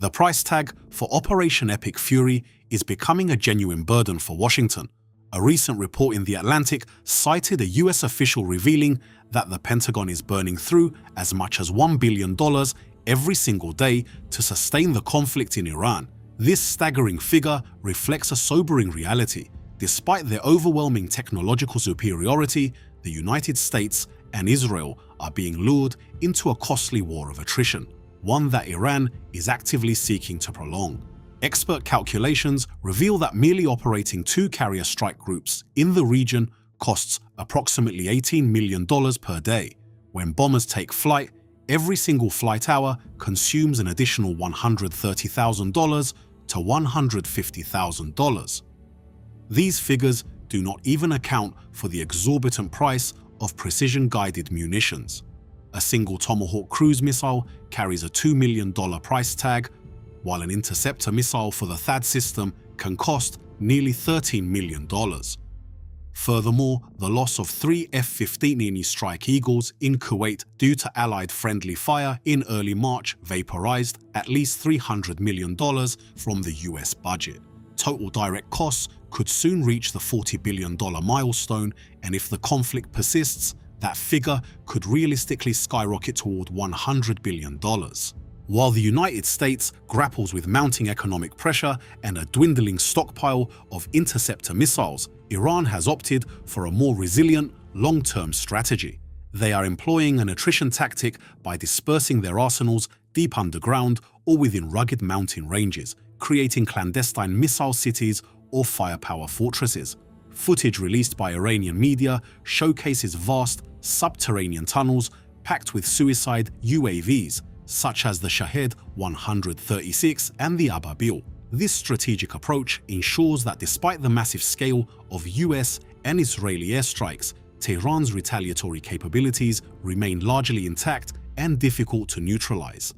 The price tag for Operation Epic Fury is becoming a genuine burden for Washington. A recent report in The Atlantic cited a US official revealing that the Pentagon is burning through as much as $1 billion every single day to sustain the conflict in Iran. This staggering figure reflects a sobering reality. Despite their overwhelming technological superiority, the United States and Israel are being lured into a costly war of attrition, one that Iran is actively seeking to prolong. Expert calculations reveal that merely operating 2 carrier strike groups in the region costs approximately $18 million per day. When bombers take flight, every single flight hour consumes an additional $130,000 to $150,000. These figures do not even account for the exorbitant price of precision-guided munitions. A single Tomahawk cruise missile carries a $2 million price tag, while an interceptor missile for the THAAD system can cost nearly $13 million. Furthermore, the loss of 3 F-15E Strike Eagles in Kuwait due to Allied friendly fire in early March vaporized at least $300 million from the US budget. Total direct costs could soon reach the $40 billion milestone, and if the conflict persists, that figure could realistically skyrocket toward $100 billion. While the United States grapples with mounting economic pressure and a dwindling stockpile of interceptor missiles, Iran has opted for a more resilient, long-term strategy. They are employing an attrition tactic by dispersing their arsenals deep underground or within rugged mountain ranges, creating clandestine missile cities or firepower fortresses. Footage released by Iranian media showcases vast, subterranean tunnels packed with suicide UAVs, such as the Shahed 136 and the Ababil. This strategic approach ensures that despite the massive scale of US and Israeli airstrikes, Tehran's retaliatory capabilities remain largely intact and difficult to neutralize.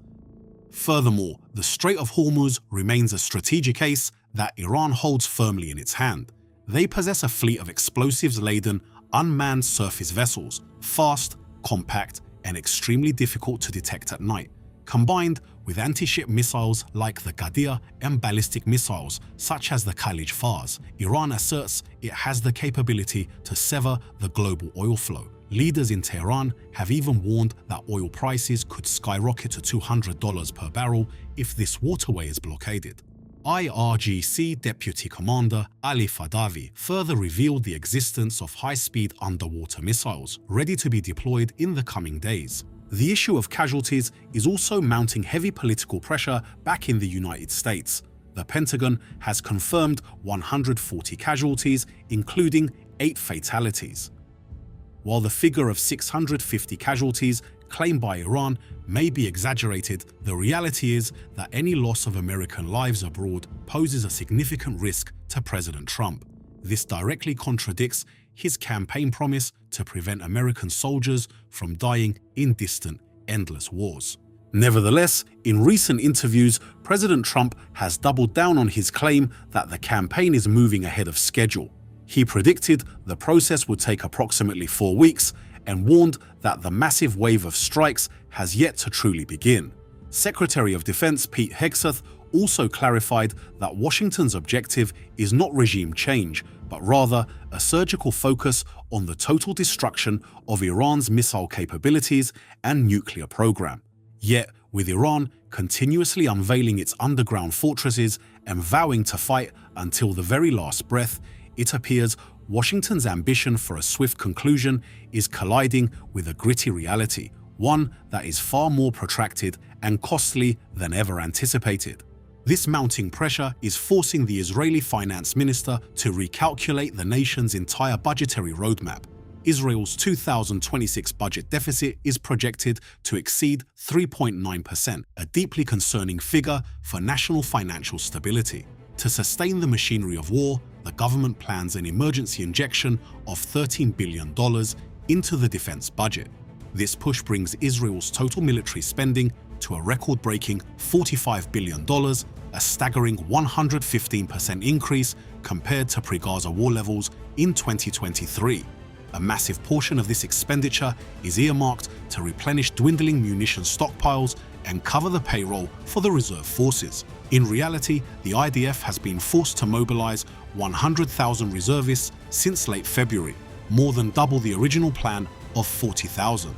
Furthermore, the Strait of Hormuz remains a strategic ace that Iran holds firmly in its hand. They possess a fleet of explosives-laden, unmanned surface vessels, fast, compact, and extremely difficult to detect at night. Combined with anti-ship missiles like the Qadir and ballistic missiles such as the Khalij Fars, Iran asserts it has the capability to sever the global oil flow. Leaders in Tehran have even warned that oil prices could skyrocket to $200 per barrel if this waterway is blockaded. IRGC Deputy Commander Ali Fadavi further revealed the existence of high-speed underwater missiles ready to be deployed in the coming days. The issue of casualties is also mounting heavy political pressure back in the United States. The Pentagon has confirmed 140 casualties, including 8 fatalities. While the figure of 650 casualties claimed by Iran may be exaggerated, the reality is that any loss of American lives abroad poses a significant risk to President Trump. This directly contradicts his campaign promise to prevent American soldiers from dying in distant, endless wars. Nevertheless, in recent interviews, President Trump has doubled down on his claim that the campaign is moving ahead of schedule. He predicted the process would take approximately 4 weeks and warned that the massive wave of strikes has yet to truly begin. Secretary of Defense Pete Hegseth also clarified that Washington's objective is not regime change, but rather a surgical focus on the total destruction of Iran's missile capabilities and nuclear program. Yet, with Iran continuously unveiling its underground fortresses and vowing to fight until the very last breath, it appears Washington's ambition for a swift conclusion is colliding with a gritty reality, one that is far more protracted and costly than ever anticipated. This mounting pressure is forcing the Israeli finance minister to recalculate the nation's entire budgetary roadmap. Israel's 2026 budget deficit is projected to exceed 3.9%, a deeply concerning figure for national financial stability. To sustain the machinery of war, the government plans an emergency injection of $13 billion into the defense budget. This push brings Israel's total military spending to a record-breaking $45 billion, a staggering 115% increase compared to pre-Gaza war levels in 2023. A massive portion of this expenditure is earmarked to replenish dwindling munition stockpiles and cover the payroll for the reserve forces. In reality, the IDF has been forced to mobilize 100,000 reservists since late February, more than double the original plan of 40,000.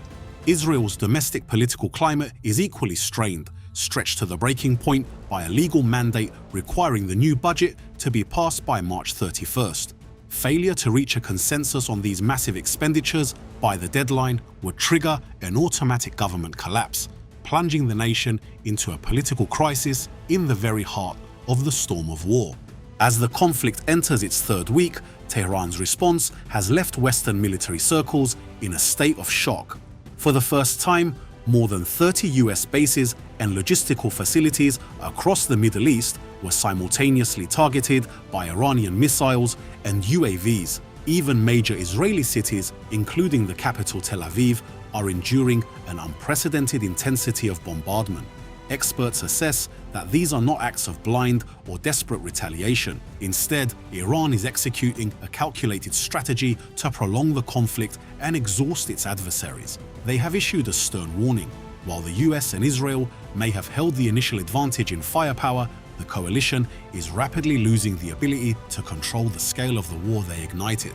Israel's domestic political climate is equally strained, stretched to the breaking point by a legal mandate requiring the new budget to be passed by March 31st. Failure to reach a consensus on these massive expenditures by the deadline would trigger an automatic government collapse, plunging the nation into a political crisis in the very heart of the storm of war. As the conflict enters its third week, Tehran's response has left Western military circles in a state of shock. For the first time, more than 30 US bases and logistical facilities across the Middle East were simultaneously targeted by Iranian missiles and UAVs. Even major Israeli cities, including the capital Tel Aviv, are enduring an unprecedented intensity of bombardment. Experts assess that these are not acts of blind or desperate retaliation. Instead, Iran is executing a calculated strategy to prolong the conflict and exhaust its adversaries. They have issued a stern warning. While the US and Israel may have held the initial advantage in firepower, the coalition is rapidly losing the ability to control the scale of the war they ignited.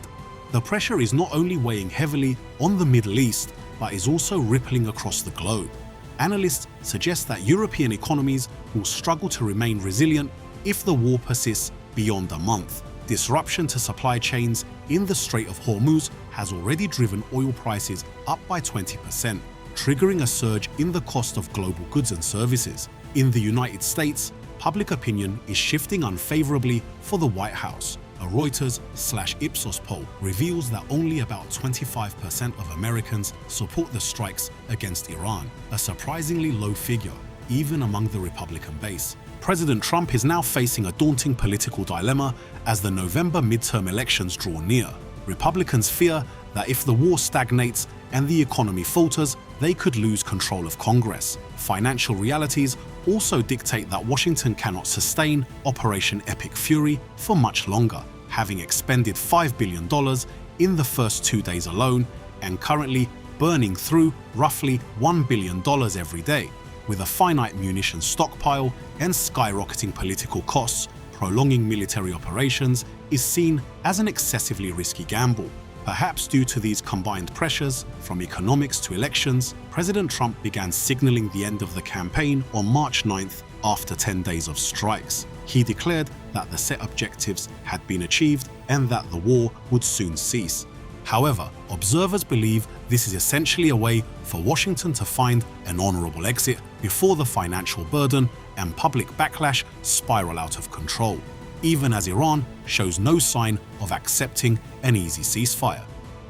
The pressure is not only weighing heavily on the Middle East, but is also rippling across the globe. Analysts suggest that European economies will struggle to remain resilient if the war persists beyond a month. Disruption to supply chains in the Strait of Hormuz has already driven oil prices up by 20%, triggering a surge in the cost of global goods and services. In the United States, public opinion is shifting unfavorably for the White House. A Reuters/Ipsos poll reveals that only about 25% of Americans support the strikes against Iran, a surprisingly low figure, even among the Republican base. President Trump is now facing a daunting political dilemma as the November midterm elections draw near. Republicans fear that if the war stagnates and the economy falters, they could lose control of Congress. Financial realities also dictate that Washington cannot sustain Operation Epic Fury for much longer, having expended $5 billion in the first 2 days alone and currently burning through roughly $1 billion every day. With a finite munitions stockpile and skyrocketing political costs, prolonging military operations is seen as an excessively risky gamble. Perhaps due to these combined pressures, from economics to elections, President Trump began signaling the end of the campaign on March 9th after 10 days of strikes. He declared that the set objectives had been achieved and that the war would soon cease. However, observers believe this is essentially a way for Washington to find an honorable exit before the financial burden and public backlash spiral out of control, even as Iran shows no sign of accepting an easy ceasefire.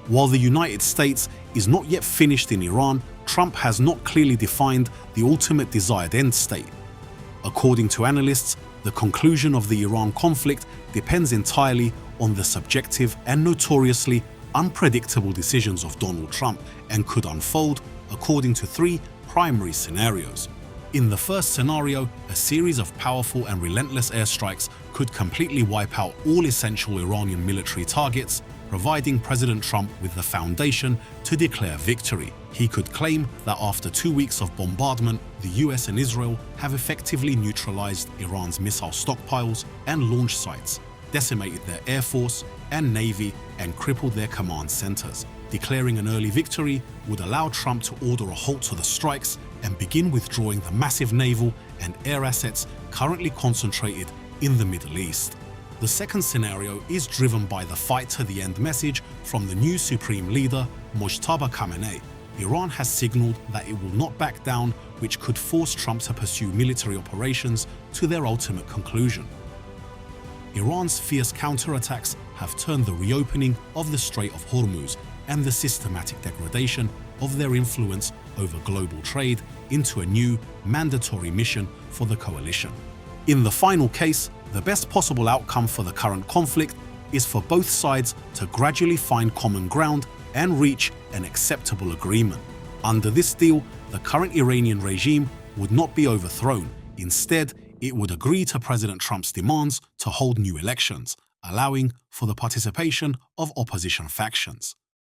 While the United States is not yet finished in Iran, Trump has not clearly defined the ultimate desired end state. According to analysts, the conclusion of the Iran conflict depends entirely on the subjective and notoriously unpredictable decisions of Donald Trump and could unfold according to 3 primary scenarios. In the first scenario, a series of powerful and relentless airstrikes could completely wipe out all essential Iranian military targets, providing President Trump with the foundation to declare victory. He could claim that after 2 weeks of bombardment, the US and Israel have effectively neutralized Iran's missile stockpiles and launch sites, decimated their air force and navy, and crippled their command centers. Declaring an early victory would allow Trump to order a halt to the strikes and begin withdrawing the massive naval and air assets currently concentrated in the Middle East. The second scenario is driven by the fight-to-the-end message from the new supreme leader, Mojtaba Khamenei. Iran has signaled that it will not back down, which could force Trump to pursue military operations to their ultimate conclusion. Iran's fierce counterattacks have turned the reopening of the Strait of Hormuz and the systematic degradation of their influence over global trade into a new, mandatory mission for the coalition. In the final case, the best possible outcome for the current conflict is for both sides to gradually find common ground and reach an acceptable agreement. Under this deal, the current Iranian regime would not be overthrown. Instead, it would agree to President Trump's demands to hold new elections, allowing for the participation of opposition factions.